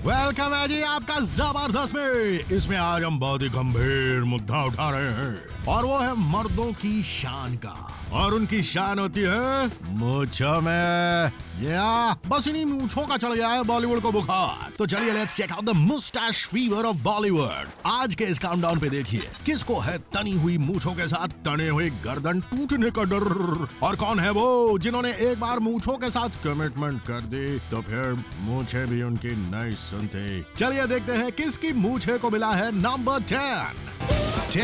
Welcome है जी आपका जबरदस्त में। इसमें आज हम बहुत ही गंभीर मुद्दा उठा रहे हैं और वो है मर्दों की शान का। और उनकी शान होती है मूंछों में। बस इन्हीं मूंछों का चढ़ गया है बॉलीवुड को बुखार। तो चलिए let's check out the moustache fever of Bollywood. आज के इस काउंटडाउन पे देखिए किसको है तनी हुई मूंछों के साथ तने हुए गर्दन टूटने का डर, और कौन है वो जिन्होंने एक बार मूंछों के साथ कमिटमेंट कर दी तो फिर मूंछें भी उनकी नहीं सुनते। चलिए देखते हैं किसकी मूंछे को मिला है नंबर 10।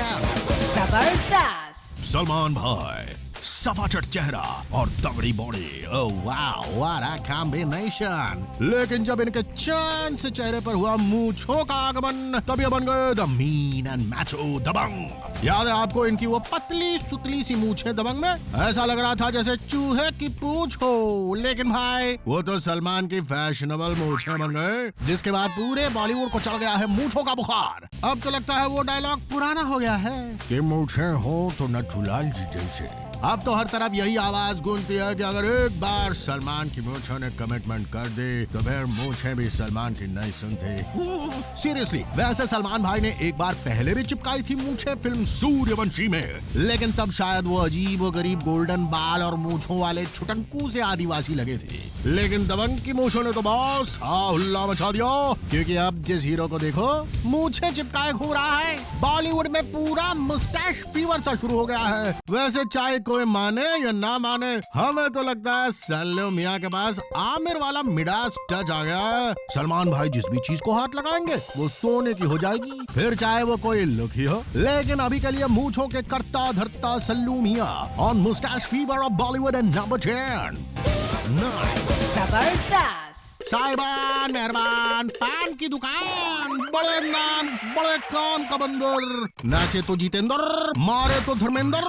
जबरदस्त। सलमान भाई, सफाचट चेहरा और तगड़ी बॉडी। ओह वाह, व्हाट अ कॉम्बिनेशन। लेकिन जब इनके चांद से चेहरे पर हुआ मूंछों का आगमन तब ये बन गए द मीन एंड मैचो दबंग। याद है आपको इनकी वो पतली सुतली सी मूंछें दबंग में? ऐसा लग रहा था जैसे चूहे की पूंछ हो। लेकिन भाई वो तो सलमान की फैशनेबल मूंछें बन गए, जिसके बाद पूरे बॉलीवुड को चढ़ गया है मूंछों का बुखार। अब तो लगता है वो डायलॉग पुराना हो गया है कि मूंछें हो तो नथुलाल जी जैसे। अब तो हर तरफ यही आवाज गूंजती है कि अगर एक बार सलमान की मूंछों ने कमिटमेंट कर दी तो फिर मूंछें भी सलमान की नहीं सुनती। सीरियसली, वैसे सलमान भाई ने एक बार पहले भी चिपकाई थी मूंछें फिल्म सूर्यवंशी में, लेकिन तब शायद वो अजीब व गरीब गोल्डन बाल और मूंछों वाले छुटंकू से आदिवासी लगे थे। लेकिन दबंग की मूंछों ने तो बॉस हुल्ला मचा दिया, क्योंकि अब जिस हीरो को देखो मूंछें चिपकाए घूम रहा है। बॉलीवुड में पूरा मुस्टैच फीवर सा शुरू हो गया है। वैसे चाहे कोई माने या ना माने, हमें तो लगता है सल्लू मियां के पास आमिर वाला मिडास टच आ गया है। सलमान भाई जिस भी चीज को हाथ लगाएंगे वो सोने की हो जाएगी, फिर चाहे वो कोई लुक ही हो। लेकिन अभी के लिए मूंछों के करता धरता सल्लू मियां on moustache fever of Bollywood and number 10। जबरदस्त। साहिबान मेहरबान, पान की दुकान, बड़े नाम बड़े काम का बंदर। नाचे तो जितेंद्र, मारे तो धर्मेंद्र,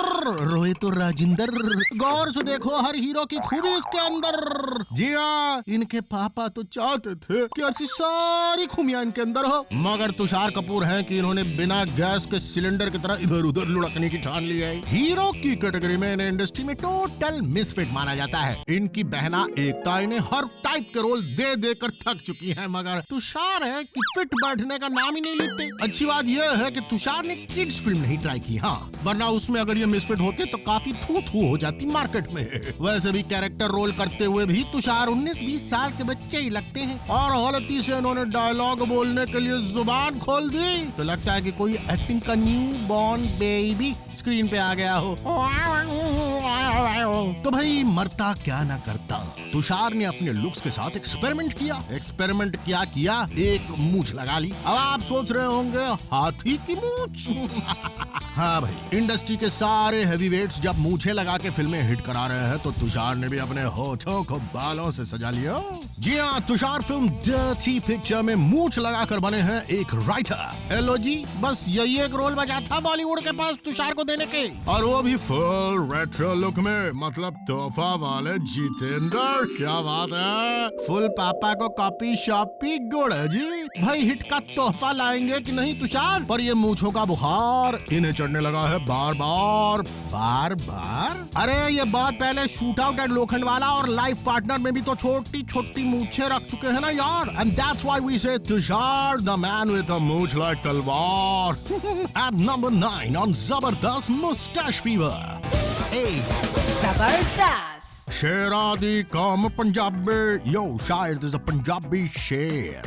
रोए तो राजिंदर। गौर से देखो हर हीरो की खूबी इसके अंदर। जी हाँ, इनके पापा तो चाहते थे कि ऐसी सारी खूबियां इनके अंदर हो, मगर तुषार कपूर है कि इन्होंने बिना गैस के सिलेंडर की तरह इधर उधर लुढ़कने की ठान ली है। हीरो की कैटेगरी में इन्हें इंडस्ट्री में टोटल मिसफिट माना जाता है। इनकी बहना एकता इन्हें हर टाइप के रोल दे देकर थक चुकी है, मगर तुषार है कि फिट बैठने का नाम ही नहीं लेते। अच्छी बात यह है कि तुषार ने किड्स फिल्म नहीं ट्राई की, हाँ, वरना उसमें अगर ये मिसफिट होते तो काफी थू थू हो जाती मार्केट में। वैसे भी कैरेक्टर रोल करते हुए भी तुषार 19-20 साल के बच्चे ही लगते हैं, और गलती से इन्होंने डायलॉग बोलने के लिए जुबान खोल दी तो लगता है कि कोई एक्टिंग का न्यू बॉर्न बेबी स्क्रीन पे आ गया हो। तो भाई मरता क्या ना करता, तुषार ने अपने लुक्स के साथ एक्सपेरिमेंट किया, एक मूंछ लगा ली। अब आप सोच रहे होंगे हाथी की मूंछ। हाँ भाई, इंडस्ट्री के सारे हेवीवेट्स जब मूंछें लगा के फिल्में हिट करा रहे हैं तो तुषार ने भी अपने होठों को बालों से सजा लिया। जी हाँ, तुषार फिल्म डर्टी पिक्चर में मूंछ लगाकर बने हैं एक राइटर। हेलो जी, बस यही एक रोल बचा था बॉलीवुड के पास तुषार को देने के, और वो भी फुल रेट्रो लुक में, मतलब तोहफा वाले जितेंद्र। क्या बात है, फुल पापा को कॉपी शॉपी गुड़ है जी। भाई हिट का तोहफा लाएंगे कि नहीं तुषार? पर ये मूंछों का बुखार इन्हें चढ़ने लगा है बार बार। अरे ये बहुत पहले शूट आउट एट लोखंडवाला और लाइफ पार्टनर में भी तो छोटी छोटी मूंछें रख चुके हैं ना यार। And that's why we say Tushar the man with a मूंछ लाइक तलवार। एट नंबर 9 ऑन जबरदस्त मुस्टैच फीवर। जबरदस्त। शेरादी कम पंजाबी, यो शायर दिस पंजाबी शेर।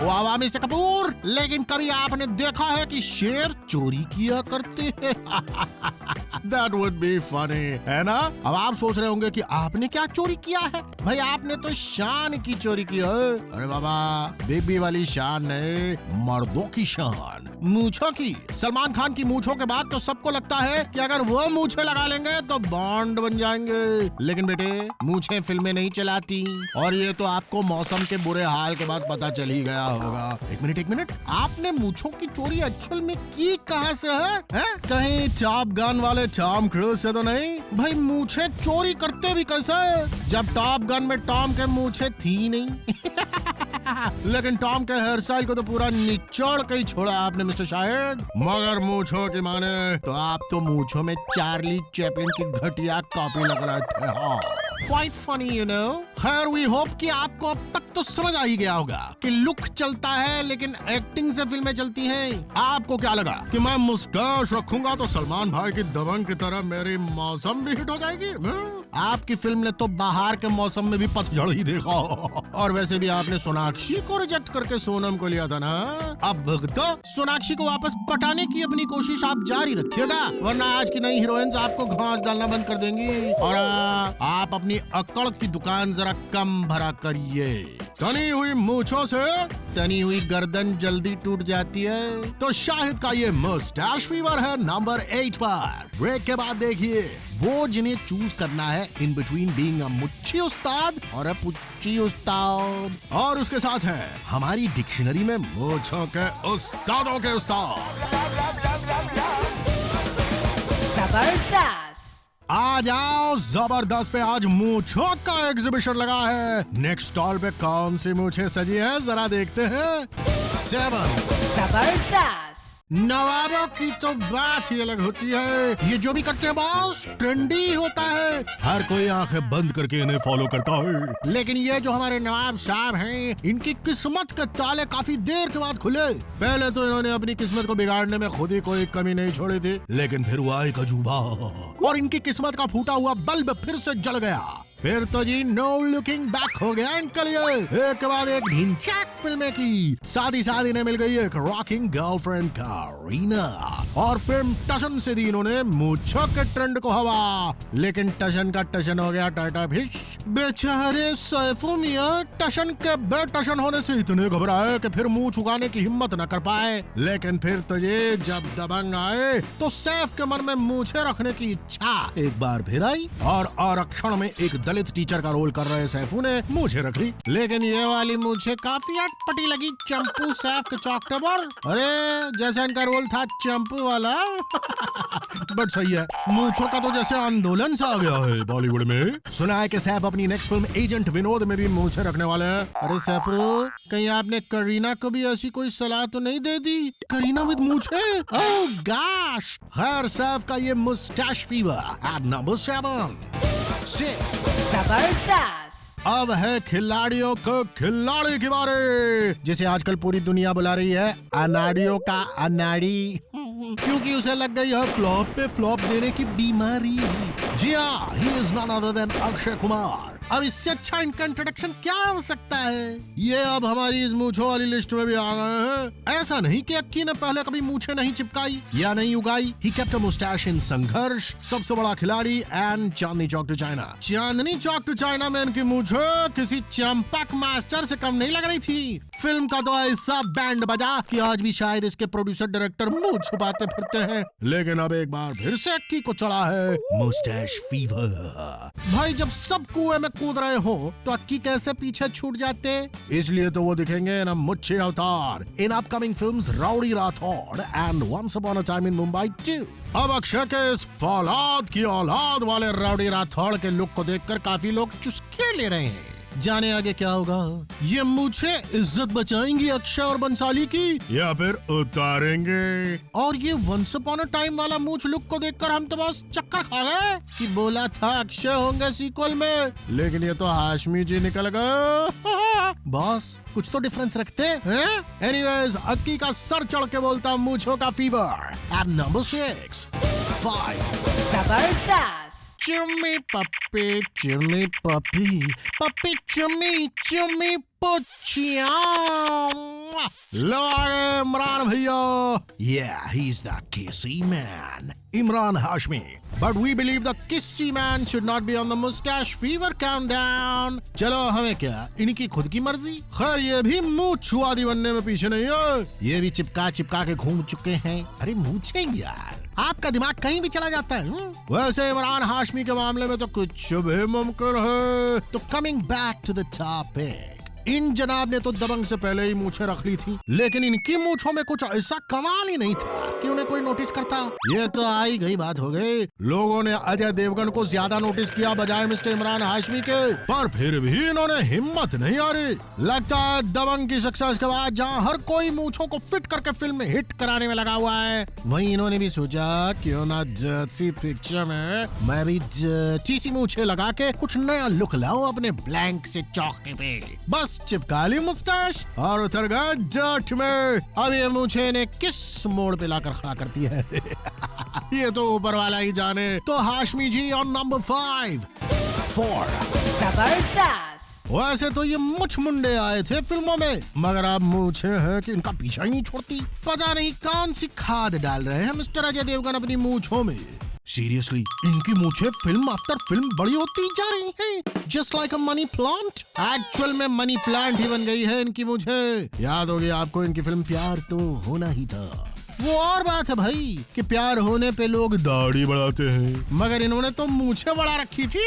वाह वाह मिस्टर कपूर, लेकिन कभी आपने देखा है कि शेर चोरी किया करते हैं? That would be funny, है ना? अब आप सोच रहे होंगे कि आपने क्या चोरी किया है? भाई आपने तो शान की चोरी की है। अरे बाबा, बेबी वाली शान नहीं, मर्दों की शान, मूंछों की। सलमान खान की मूंछों के बाद तो सबको लगता है कि अगर वो मूंछें लगा लेंगे तो बॉन्ड बन जाएंगे। लेकिन बेटे, मूंछें फिल्में नहीं चलाती, और ये तो आपको मौसम के बुरे हाल के बाद पता चल ही गया होगा। एक मिनट, आपने मूंछों की चोरी एक्चुअल में की कहाँ से है? कहीं टॉप गन वाले टॉम क्रूज से तो नहीं? भाई मूंछें चोरी करते भी कैसे जब टॉप गन में टॉम के मूंछें थी नहीं? लेकिन टॉम के हेयर स्टाइल को तो पूरा निचोड़ के ही छोड़ा आपने मिस्टर शाहिद। मगर मूंछों की माने तो आप तो मूंछों में चार्ली चैपलिन की घटिया कॉपी लग रहे थे। हाँ क्वाइट फनी यू नो। खैर वी होप कि आपको अब तक तो समझ आ ही गया होगा कि लुक चलता है लेकिन एक्टिंग से फिल्में चलती हैं। आपको क्या लगा कि मैं मुस्टैच रखूंगा तो सलमान भाई की दबंग की तरह मेरी मौसम भी हिट हो जाएगी? आपकी फिल्म ने तो बाहर के मौसम में भी पतझड़ ही देखा। और वैसे भी आपने सोनाक्षी को रिजेक्ट करके सोनम को लिया था ना। अब तो सोनाक्षी को वापस पटाने की अपनी कोशिश आप जारी रखिएगा, वरना आज की नई हीरोइंस आपको घास डालना बंद कर देंगी। और आप अपनी अकड़ की दुकान जरा कम भरा करिए। तनी हुई मूंछों से तनी हुई गर्दन जल्दी टूट जाती है, तो शाहिद का ये मुस्टैच फीवर है नंबर 8 पर। ब्रेक के बाद देखिए वो जिन्हें चूज करना है इन बिटवीन बीइंग अ मुच्छी उस्ताद और अ पुच्ची उस्ताद। और उसके साथ है हमारी डिक्शनरी में मूंछों के उस्तादों के उस्ताद। जबरदस्त। आ जाओ जबरदस्त पे आज मूंछों का एग्जीबिशन लगा है। नेक्स्ट स्टॉल पे कौन सी मूंछें सजी है जरा देखते हैं। 7 जबरदस्त। नवाबों की तो बात ही अलग होती है। ये जो भी करते हैं बॉस ट्रेंडी होता है, हर कोई आंखें बंद करके इन्हें फॉलो करता है। लेकिन ये जो हमारे नवाब साहब हैं, इनकी किस्मत के ताले काफी देर के बाद खुले। पहले तो इन्होंने अपनी किस्मत को बिगाड़ने में खुद ही कोई कमी नहीं छोड़ी थी, लेकिन फिर हुआ एक अजूबा और इनकी किस्मत का फूटा हुआ बल्ब फिर से जल गया। फिर तो जी नो लुकिंग बैक हो गया इनके लिए। एक के बाद एक ढिंचैक फिल्में की, साथ ही साथ इन्हें मिल गई एक रॉकिंग गर्लफ्रेंड करीना। और फिल्म टशन से दी इन्होंने मूंछों के ट्रेंड को हवा। लेकिन टशन का टशन हो गया टाटा फिश। बेचारे सैफू मियां टशन के बेटशन होने से इतने घबराए कि फिर मुंह छुपाने की हिम्मत न कर पाए। लेकिन फिर तो ये जब दबंग आए तो सैफ के मन में मूंछें रखने की इच्छा एक बार फिर आई और आरक्षण में एक दलित टीचर का रोल कर रहे सैफू ने मूंछें रख ली। लेकिन ये वाली मूंछें काफी अटपटी लगी चंपू सैफ के चौकटे पर। अरे जैसे इनका रोल था चंपू वाला बट सही है, मूंछों का तो जैसे आंदोलन सा आ गया है बॉलीवुड में। सुना है कि सैफ अपनी नेक्स्ट फिल्म एजेंट विनोद में भी मूंछें रखने वाले हैं। अरे सैफू कहीं आपने करीना को भी ऐसी कोई सलाह तो नहीं दे दी? करीना विद मूंछें? Oh gosh. खैर सैफ का ये मुस्टैच फीवर एट नंबर 6। जबरदस्त। अब है खिलाड़ियों को खिलाड़ी के बारे, जिसे आजकल पूरी दुनिया बुला रही है अनाड़ियों का अनाड़ी, क्योंकि उसे लग गई है फ्लॉप पे फ्लॉप देने की बीमारी। जी हाँ, he is none other than Akshay Kumar. अब इससे अच्छा इनका इंट्रोडक्शन क्या हो सकता है। ये अब हमारी इस मूंछों वाली लिस्ट में भी आ गए हैं। ऐसा नहीं कि अक्की ने पहले कभी मूंछें नहीं चिपकाई या नहीं उगाई। ही केप्ट अ मुस्टैच इन संघर्ष, Sabse Bada Khiladi and Chandni Chowk to China. Chandni Chowk to China में इनकी मूंछें किसी चंपक मास्टर से कम नहीं लग रही थी। फिल्म का तो ऐसा बैंड बजा कि आज भी शायद इसके प्रोड्यूसर डायरेक्टर मुंह छुपाते फिरते हैं। लेकिन अब एक बार फिर से अक्की को चढ़ा है मुस्टैच फीवर। भाई जब सब कुएं में कूद रहे हो तो अक्की कैसे पीछे छूट जाते? इसलिए तो वो दिखेंगे ना मुच्छे अवतार in upcoming films Rowdy Rathore and once upon a time in Mumbai 2। अब अक्षय के इस फौलाद की औलाद वाले राउडी राठौड़ के लुक को देखकर काफी लोग चुस्के ले रहे हैं। जाने आगे क्या होगा। ये मूंछें इज्जत बचाएंगी अक्षय और बंसाली की या फिर उतारेंगे? और ये वंस अपॉन अ टाइम वाला मूंछ लुक को देखकर हम तो बस चक्कर खा गए कि बोला था अक्षय होंगे सीक्वल में, लेकिन ये तो हाशमी जी निकल गए। बॉस कुछ तो डिफरेंस रखते हैं। एनीवेज अक्की का सर चढ़ के बोलता मूंछों का फीवर एट नंबर 6। 5 जबरदस्त। चुम्मी पप्पी चुम्मी पप्पी पप्पी चुम्मी चुम्मी पुचिया। लो आगे इमरान भैया। Yeah, he's the kissy man. Imran Hashmi. But we believe the kissy man should not be on the mustache fever countdown. चलो हमें क्या, इनकी खुद की मर्जी। खैर ये भी मुंह छुआदी बनने में पीछे नहीं है। ये भी चिपका चिपका के घूम चुके हैं। अरे मूछें यार, आपका दिमाग कहीं भी चला जाता है। वैसे इमरान हाशमी के मामले में तो कुछ भी मुमकिन है। तो coming back to the topic, इन जनाब ने तो दबंग से पहले ही मूछें रख ली थी, लेकिन इनकी मूछों में कुछ ऐसा कमाल ही नहीं था कि उन्हें कोई नोटिस करता। ये तो आई गई बात हो गई, लोगों ने अजय देवगन को ज्यादा नोटिस किया बजाय मिस्टर इमरान हाशमी के, पर फिर भी इन्होंने हिम्मत नहीं हारी। लगता है दबंग की सक्सेस के बाद जहाँ हर कोई मूछों को फिट करके फिल्म में हिट कराने में लगा हुआ है, वहीं इन्होंने भी सोचा क्यों ना डर्टी पिक्चर में मैं भी डर्टी सी मूछें लगा के कुछ नया लुक लाऊं अपने ब्लैंक से चौके पे। बस चिपका ली मुस्टैच और उतर गया डर्ट में। अब ये मूछें ने किस मोड़ पे लाकर खड़ा करती है ये तो ऊपर वाला ही जाने। तो हाशमी जी ऑन नंबर 4। जबरदस्त। वैसे तो ये मुछ मुंडे आए थे फिल्मों में, मगर अब मूछे हैं कि इनका पीछा ही नहीं छोड़ती। पता नहीं कौन सी खाद डाल रहे हैं मिस्टर अजय देवगन अपनी मूछों में। सीरियसली इनकी मूछें फिल्म आफ्टर फिल्म बड़ी होती जा रही हैं, just like a money plant. Actual में मनी प्लांट ही बन गई है इनकी मूछें। याद होगी आपको इनकी फिल्म प्यार तो होना ही था। वो और बात है भाई कि प्यार होने पे लोग दाढ़ी बढ़ाते हैं, मगर इन्होंने तो मूछें बढ़ा रखी थी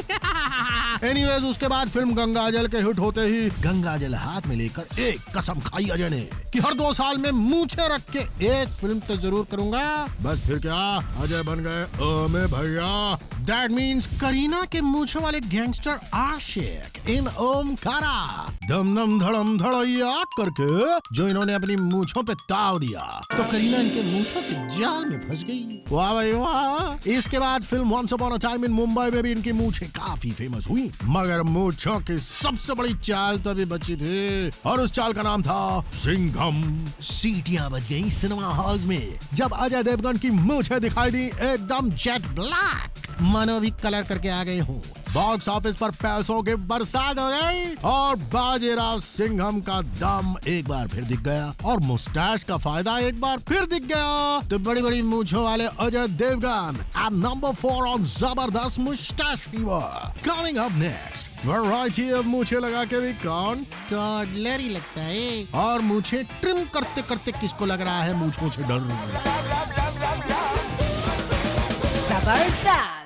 एनीवेज उसके बाद फिल्म गंगाजल के हिट होते ही गंगाजल हाथ में लेकर एक कसम खाई अजय ने कि हर 2 साल में मूछें रख के एक फिल्म तो जरूर करूंगा। बस फिर क्या, अजय बन गए अमे भैया। दैट मीन्स करीना के मूछों वाले गैंगस्टर आशिक इन ओमकारा दम दम धड़म धड़ैया करके जो इन्होंने अपनी मूछों पे ताव दिया, तो करीना इनके मूछों के जाल में फंस गई। वाह भाई वाह। इसके बाद film once upon a time in Mumbai में भी इनकी मूछें काफी फेमस हुई, मगर मूछों की सबसे बड़ी चाल तभी बची थी और उस चाल का नाम था सिंघम। सीटियां बज गई सिनेमा हॉल्स में जब अजय देवगन की मूछें दिखाई दी एकदम जेट ब्लैक, मानो भी कलर करके आ गए हूँ। बॉक्स ऑफिस पर पैसों की बरसात हो गई और बाजीराव सिंघम का दम एक बार फिर दिख गया और मुस्टैच का फायदा एक बार फिर दिख गया। तो बड़ी बड़ी मूंछों वाले Ajay Devgan at number 4 on जबरदस्त moustache fever. Coming up next, variety of मूछें लगा के भी कौन टॉडलर ही लगता है, और मूछें ट्रिम करते करते किसको लग रहा है मूछों से डर। जबरदस्त।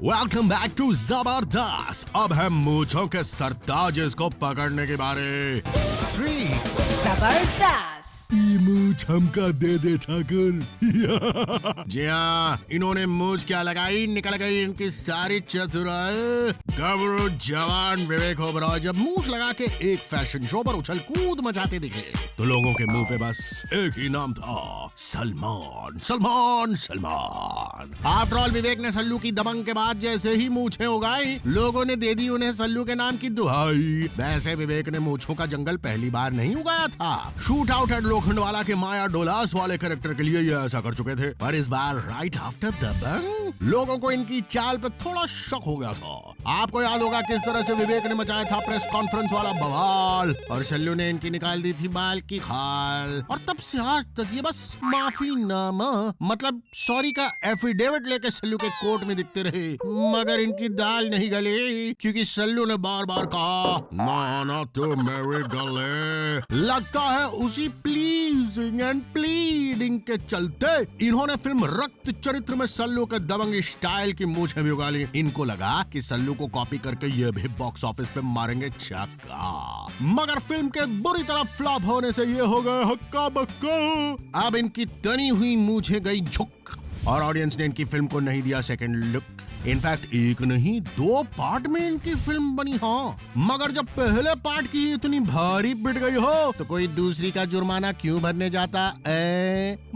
वेलकम बैक टू जबरदस्त। अब है मूछों के सरताज को पकड़ने के बारे। 3 जबरदस्त। मूछ हमका दे दे ठाकुर जी हाँ, इन्होंने मूछ क्या लगाई, निकल गई इनकी सारी चतुराई। गबरू जवान विवेक ओबरॉय जब मूछ लगा के एक फैशन शो पर उछल कूद मचाते दिखे तो लोगों के मुंह पे बस एक ही नाम था, सलमान सलमान सलमान। आफ्टर ऑल विवेक ने सल्लू की दबंग के बाद जैसे ही मूछें उगाई, लोगों ने दे दी उन्हें सल्लू के नाम की दुहाई। वैसे विवेक ने मूछों का जंगल पहली बार नहीं उगाया था। शूट आउट एट लोखंडवाला के माया डोलास वाले कैरेक्टर के लिए ये ऐसा कर चुके थे, पर इस बार राइट आफ्टर दबंग लोगों को इनकी चाल पे थोड़ा शक हो गया था। आपको याद होगा किस तरह से विवेक ने मचाया था प्रेस कॉन्फ्रेंस वाला बवाल और सल्लू ने इनकी निकाल दी थी बाल की खाल, और तब से आज तक ये बस माफीनामा मतलब सॉरी का एफिडेविट लेके सल्लू के कोर्ट में दिखते रहे, मगर इनकी दाल नहीं गली क्योंकि सल्लू ने बार बार कहा ना तो मेरे गले। लगता है उसी प्लीजिंग एंड प्लीडिंग के चलते इन्होंने फिल्म रक्त चरित्र में सल्लू के दबंग स्टाइल की मूछें भी उगा ली। इनको लगा कि सल्लू को कॉपी करके ये भी बॉक्स ऑफिस पे मारेंगे छक्का, मगर फिल्म के बुरी तरह फ्लॉप होने से ये हो गए हक्का बक्का। अब इनकी तनी हुई मूछें गई झुक और ऑडियंस ने इनकी फिल्म को नहीं दिया सेकंड लुक। इनफैक्ट एक नहीं 2 पार्ट में इनकी फिल्म बनी, हाँ, मगर जब पहले पार्ट की इतनी भारी पिट गई हो तो कोई दूसरी का जुर्माना क्यों भरने जाता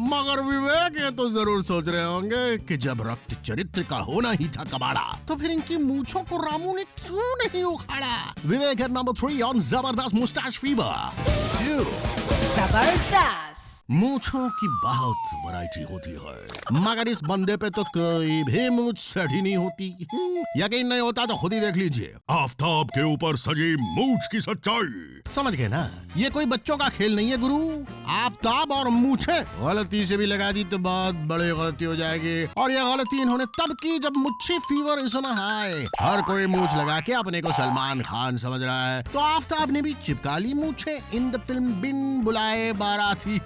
मगर विवेक ये तो जरूर सोच रहे होंगे कि जब रक्त चरित्र का होना ही था कबाड़ा तो फिर इनकी मूछों को रामू ने क्यों नहीं उखाड़ा। विवेक है नंबर 3 ऑन जबरदस्त मुस्टैच फीवर। 2 जबरदस्त। मूछों की बहुत वैरायटी होती है, मगर इस बंदे पे तो कोई भी मूछ सेट ही नहीं होती। यकीन नहीं होता तो खुद ही देख लीजिए। आफताब के ऊपर सजी मूछ की सच्चाई। समझ गए ना, ये कोई बच्चों का खेल नहीं है गुरु। आफताब और मूछें गलती से भी लगा दी तो बहुत बड़ी गलती हो जाएगी, और ये गलती इन्होंने तब की जब मुच्छी फीवर इतना हाई। हर कोई मूछ लगा के अपने को सलमान खान समझ रहा है, तो आफताब ने भी चिपका ली मूछें इन द फिल्म बिन बुलाए बाराती।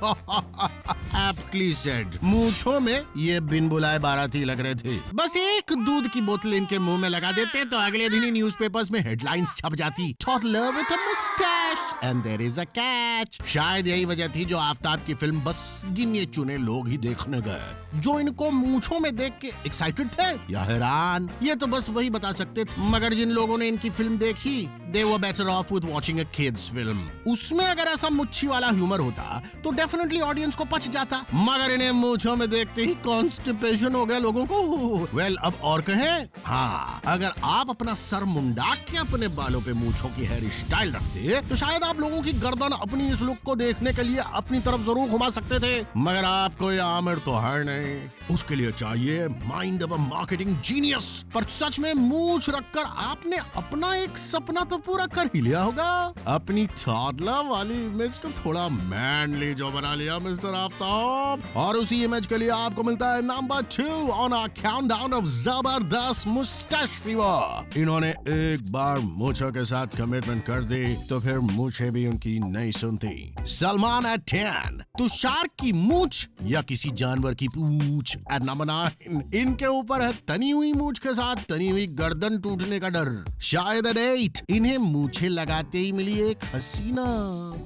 Aptly said. मूंछों में ये बिन बुलाए बाराती लग रहे थे। बस एक दूध की बोतल इनके मुंह में लगा देते तो अगले दिन ही न्यूज़पेपर्स में हेडलाइंस छप जाती। Toddler with a mustache and there is a catch. शायद यही वजह थी जो आफ्ताब की फिल्म बस गिने चुने लोग ही देखने गए, जो इनको मूंछों में देख के एक्साइटेड थे या हैरान, ये तो बस वही बता सकते थे। मगर जिन लोगों ने इनकी फिल्म देखी, they were better off with watching a kids film. उसमें अगर ऐसा मुच्छी वाला ह्यूमर होता तो डेफिनेटली ऑडियंस को पच जाता, मगर इन्हें मूंछों में देखते ही कॉन्स्टिपेशन हो गया लोगों को। वेल, अब और कहें, हाँ, अगर आप अपना सर मुंडा के अपने बालों पे मूंछों की हेयर स्टाइल रखते तो शायद आप लोगों की गर्दन अपनी इस लुक को देखने के लिए अपनी तरफ जरूर घुमा सकते थे, मगर आपको ये आमिर तो है नहीं। उसके लिए चाहिए mind of a marketing genius. पर सच में मूंछ रखकर आपने अपना एक सपना तो पूरा कर ही लिया होगा। अपनी टॉडलर वाली इमेज को थोड़ा मैनली जो बना लिया मिस्टर आफ्ताब, और उसी इमेज के लिए आपको मिलता है number 2 on our countdown of जबरदस्त मुस्टैच फीवर। इन्होंने एक बार मूंछों के साथ कमिटमेंट कर दी तो फिर मूंछें भी उनकी नहीं सुनती। सलमान एट 10, तुषार की मूंछ या किसी जानवर की पूंछ एट नंबर 9। इनके ऊपर है तनी हुई मूंछ के साथ तनी हुई गर्दन टूटने का डर। शायद एट 8, इन्हें मूंछें लगाते ही मिली एक हसीना,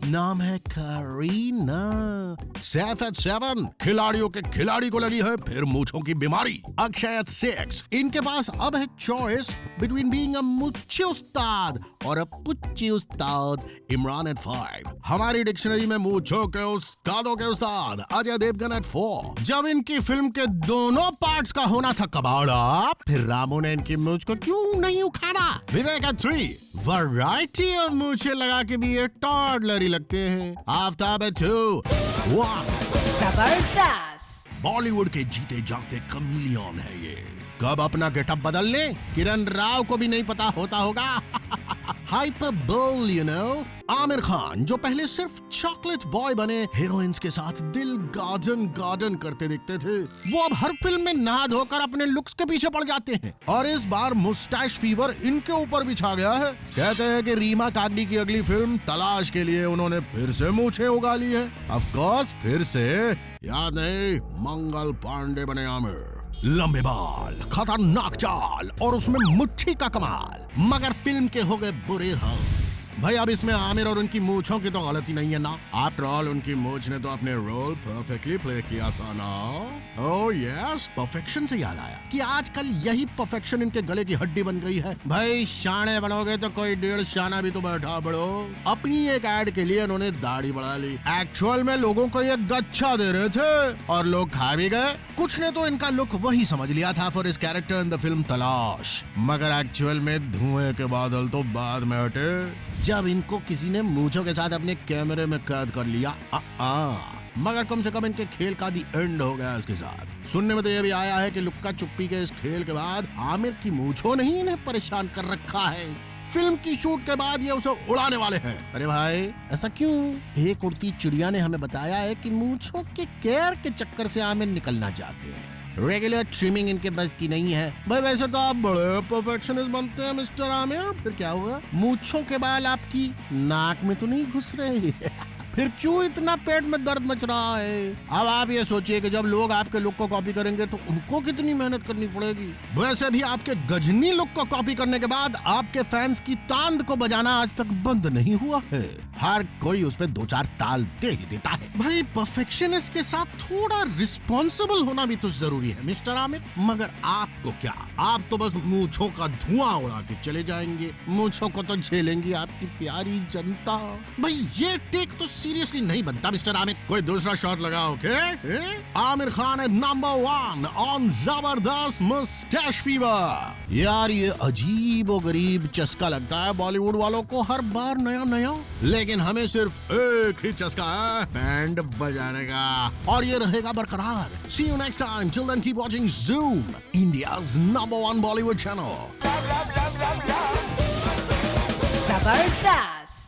नाम है करीना। सैफ एट 7, खिलाड़ियों के खिलाड़ी को लगी है फिर मूंछों की बीमारी। अक्षय एट 6, इनके पास अब है चॉइस बिटवीन बीइंग अ मुच्छी उस्ताद और अ पुच्ची उस्ताद। इमरान एट 5, हमारी डिक्शनरी में मूंछों के उस्तादों के उस्ताद अजय देवगन एट 4। जब इनकी फिल्म के दोनों पार्ट्स का होना था कबाड़ा, फिर रामू ने इनकी मूंछ को क्यों नहीं उखाड़ा। विवेक एट 3, वैरायटी ऑफ मूंछें लगा के भी ये टॉडलर ही लगते हैं। आफ्ताब एट 2, वाह, जबरदस्त। बॉलीवुड के जीते जागते कमीलियन है ये। कब अपना गेटअप बदल ले किरण राव को भी नहीं पता होता होगा। Hyperbole, you know. Aamir Khan जो पहले सिर्फ चॉकलेट बॉय बने हीरोइंस के साथ दिल गार्डन करते दिखते थे, वो अब हर फिल्म में नहा धोकर अपने लुक्स के पीछे पड़ जाते हैं। और इस बार मुस्टैच फीवर इनके ऊपर भी छा गया है। कहते हैं कि रीमा कागड़ी की अगली फिल्म तलाश के लिए उन्होंने फिर से मूंछें उगा ली है। ऑफ कोर्स फिर से, याद नहीं, मंगल पांडे बने आमिर। लंबे बाल, खतरनाक चाल और उसमें मुट्ठी का कमाल, मगर फिल्म के हो गए बुरे हाल। भाई अब इसमें आमिर और उनकी मूंछों की तो गलती नहीं है ना। आफ्टर ऑल उनकी मूंछ ने तो अपने रोल परफेक्टली प्ले किया था ना। ओह यस, परफेक्शन से याद आया कि आजकल यही परफेक्शन इनके गले की हड्डी बन गई है। भाई शाने बनोगे तो कोई 1.5 शाना भी तो बैठा बड़ो। अपनी एक ऐड के लिए उन्होंने दाढ़ी बढ़ा ली। एक्चुअल में लोगों को ये गच्छा दे रहे थे और लोग खा भी गए। कुछ ने तो इनका लुक वही समझ लिया था for his character in the film तलाश, मगर एक्चुअल में धुएं के बादल तो बाद में हटे जब इनको किसी ने मूंछों के साथ अपने कैमरे में कैद कर लिया। मगर कम से कम इनके खेल का दी एंड हो गया इसके साथ। सुनने में तो ये भी आया है कि लुक्का चुप्पी के इस खेल के बाद आमिर की मूंछों ने ही इन्हें परेशान कर रखा है। फिल्म की शूट के बाद ये उसे उड़ाने वाले हैं। अरे भाई ऐसा क्यों? एक उड़ती चिड़िया ने हमें बताया है कि मूंछों के केयर के चक्कर से आमिर निकलना चाहते हैं। रेगुलर ट्रिमिंग इनके बस की नहीं है। भाई वैसे तो आप बड़े परफेक्शनिस्ट बनते हैं मिस्टर आमिर, फिर क्या हुआ? मूंछों के बाल आपकी नाक में तो नहीं घुस रहे? फिर क्यों इतना पेट में दर्द मच रहा है? अब आप ये सोचिए कि जब लोग आपके लुक को कॉपी करेंगे तो उनको कितनी मेहनत करनी पड़ेगी। वैसे भी आपके गजनी लुक को कॉपी करने के बाद आपके फैंस की तांद को बजाना आज तक बंद नहीं हुआ है। हर कोई उस पे 2-4 ताल दे ही देता है। भाई परफेक्शनिस्ट के साथ थोड़ा रिस्पॉन्सिबल होना भी तो जरूरी है मिस्टर आमिर। मगर आपको क्या, आप तो बस मूंछों का धुआं उड़ा के चले जाएंगे। मूंछों को तो झेलेंगी आपकी प्यारी जनता। भाई ये टेक तो सीरियसली नहीं बनता मिस्टर आमिर। कोई दूसरा शॉट लगाओ के। आमिर खान है नंबर 1 ऑन जबरदस्त मुस्टैच फीवर। यार ये अजीब और गरीब चस्का लगता है बॉलीवुड वालों को हर बार नया नया, लेकिन हमें सिर्फ एक ही चस्का है, बैंड बजाने का, और ये रहेगा बरकरार। See you next time. Till then keep watching Zoom, India's number 1 Bollywood channel. जबरदस्त।